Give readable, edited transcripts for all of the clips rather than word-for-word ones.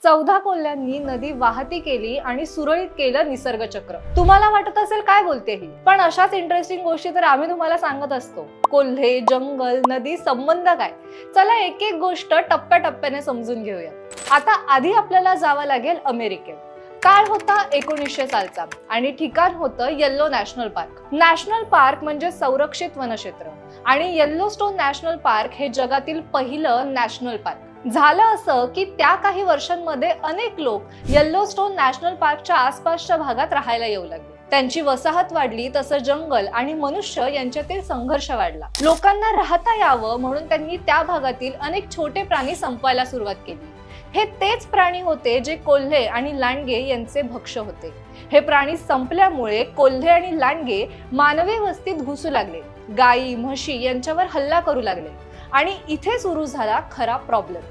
14 कोल्ह्यांनी नदी वाहती केली आणि सुरळीत केलं निसर्ग चक्र। तुम्हाला वाटत असेल काय बोलते ही, पण अशाच इंटरेस्टिंग गोष्टी तर आम्ही तुम्हाला सांगत असतो। कोल्हे, जंगल, नदी संबंध काय? चला एक एक गोष्ट टप्प्याटप्प्याने समजून घेऊया। आता आधी आपल्याला जावं लागेल अमेरिकेत। काळ होता 1900 सालचा आणि ठिकाण होतं yellow national park. National park म्हणजे संरक्षित वनक्षेत्र आणि येल्लोस्टोन नॅशनल पार्क हे जगातील पहिलं नॅशनल पार्क। झालं असं की त्या काही वर्षांमध्ये अनेक लोक येल्लोस्टोन नॅशनल पार्कच्या आसपासच्या भागात राहायला येऊ लागले। त्यांची वसाहत वाढली, तसं जंगल आणि मनुष्य यांच्यातील संघर्ष वाढला। लोकांना राहता यावं म्हणून त्यांनी त्या भागातील अनेक छोटे प्राणी संपवायला सुरुवात केली। हे तेच प्राणी होते जे कोल्हे आणि लांडगे यांचे भक्ष होते। हे प्राणी संपल्यामुळे कोल्हे आणि लांडगे मानवी वस्तीत घुसू लागले, गायी, म्हशी यांच्यावर हल्ला करू लागले आणि इथे सुरू झाला खरा प्रॉब्लेम।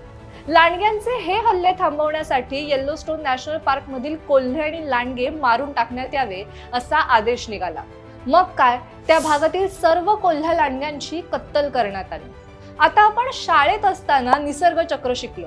लांडग्यांचे हे हल्ले थांबवण्यासाठी येल्लोस्टोन नॅशनल पार्क मधील कोल्हे आणि लांडगे मारून टाकण्यात यावे असा आदेश निघाला। मग काय, त्या भागातील सर्व कोल्हा लांडग्यांची कत्तल करण्यात आली। आता आपण शाळेत असताना निसर्ग चक्र शिकलो।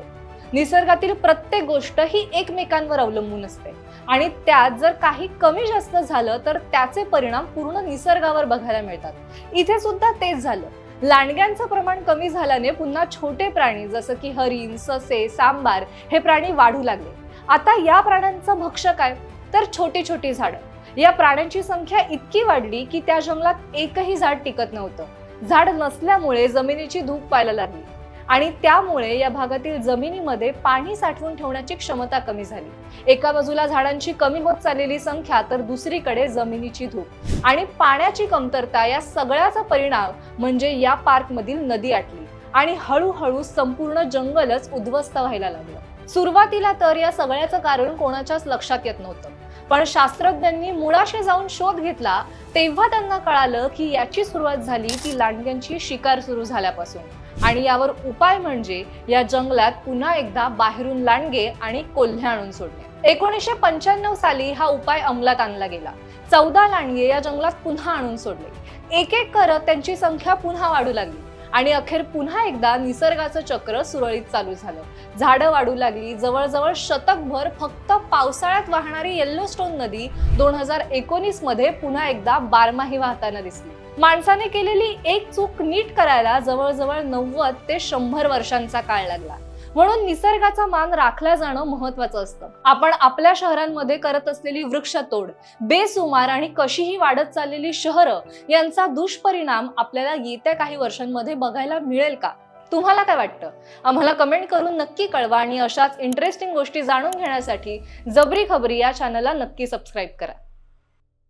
निसर्गातील प्रत्येक गोष्ट ही एकमेकांवर अवलंबून असते आणि त्यात जर काही कमी जास्त झालं तर त्याचे परिणाम पूर्ण निसर्गावर बघायला मिळतात। इथे सुद्धा तेच झालं। लांडग्यांचं प्रमाण कमी झाल्याने पुन्हा छोटे प्राणी जसं की हरिण, ससे, सांबार हे प्राणी वाढू लागले। आता या प्राण्यांचं भक्ष्य काय, तर छोटी छोटी झाडं। या प्राण्यांची संख्या इतकी वाढली की त्या जंगलात एकही झाड टिकत नव्हतं। झाड नसल्यामुळे जमिनीची धूप व्हायला लागली आणि त्यामुळे या भागातील जमिनीमध्ये पाणी साठवून ठेवण्याची क्षमता कमी झाली। एका बाजूला झाडांची कमी होत चाललेली संख्या, तर दुसरीकडे जमिनीची धूप आणि पाण्याची कमतरता, या सगळ्याचा परिणाम म्हणजे या पार्क मधील नदी आटली आणि हळूहळू संपूर्ण जंगलच उद्ध्वस्त व्हायला लागलं। सुरुवातीला तर या सगळ्याचं कारण कोणाच्याच लक्षात येत नव्हतं, पण शास्त्रज्ञांनी मुळाशी जाऊन शोध घेतला तेव्हा त्यांना कळालं की याची सुरुवात झाली ती लांडग्यांची शिकार सुरू झाल्यापासून आणि यावर उपाय म्हणजे या जंगलात पुन्हा एकदा बाहेरून लांडगे आणि कोल्हे आणून सोडणे। 1995 साली हा उपाय अंमलात आणला गेला। 14 लांडगे या जंगलात पुन्हा आणून सोडले। एक एक करत त्यांची संख्या पुन्हा वाढू लागली आणि अखेर पुन्हा एकदा निसर्गाचं चक्र सुरळीत चालू झालं। झाडं वाढू लागली। जवळजवळ शतकभर फक्त पावसाळ्यात वाहणारी येल्लोस्टोन नदी 2019 मध्ये पुन्हा एकदा बारमाही वाहताना दिसली। माणसाने केलेली एक चूक नीट करायला जवळजवळ 90 ते 100 वर्षांचा काळ लागला। म्हणून निसर्गाचा मान राखला जाणं महत्त्वाचं असतं। आपण आपल्या शहरांमध्ये करत असलेली वृक्षतोड, बेसुमार आणि कशीही वाढत चाललेली शहरं यांचा दुष्परिणाम आपल्याला येत्या काही वर्षांमध्ये बघायला मिळेल का? तुम्हाला काय वाटतं? आम्हाला कमेंट करून नक्की कळवा आणि अशाच इंटरेस्टिंग गोष्टी जाणून घेण्यासाठी जबरी खबरी या चॅनलला नक्की सबस्क्राईब करा।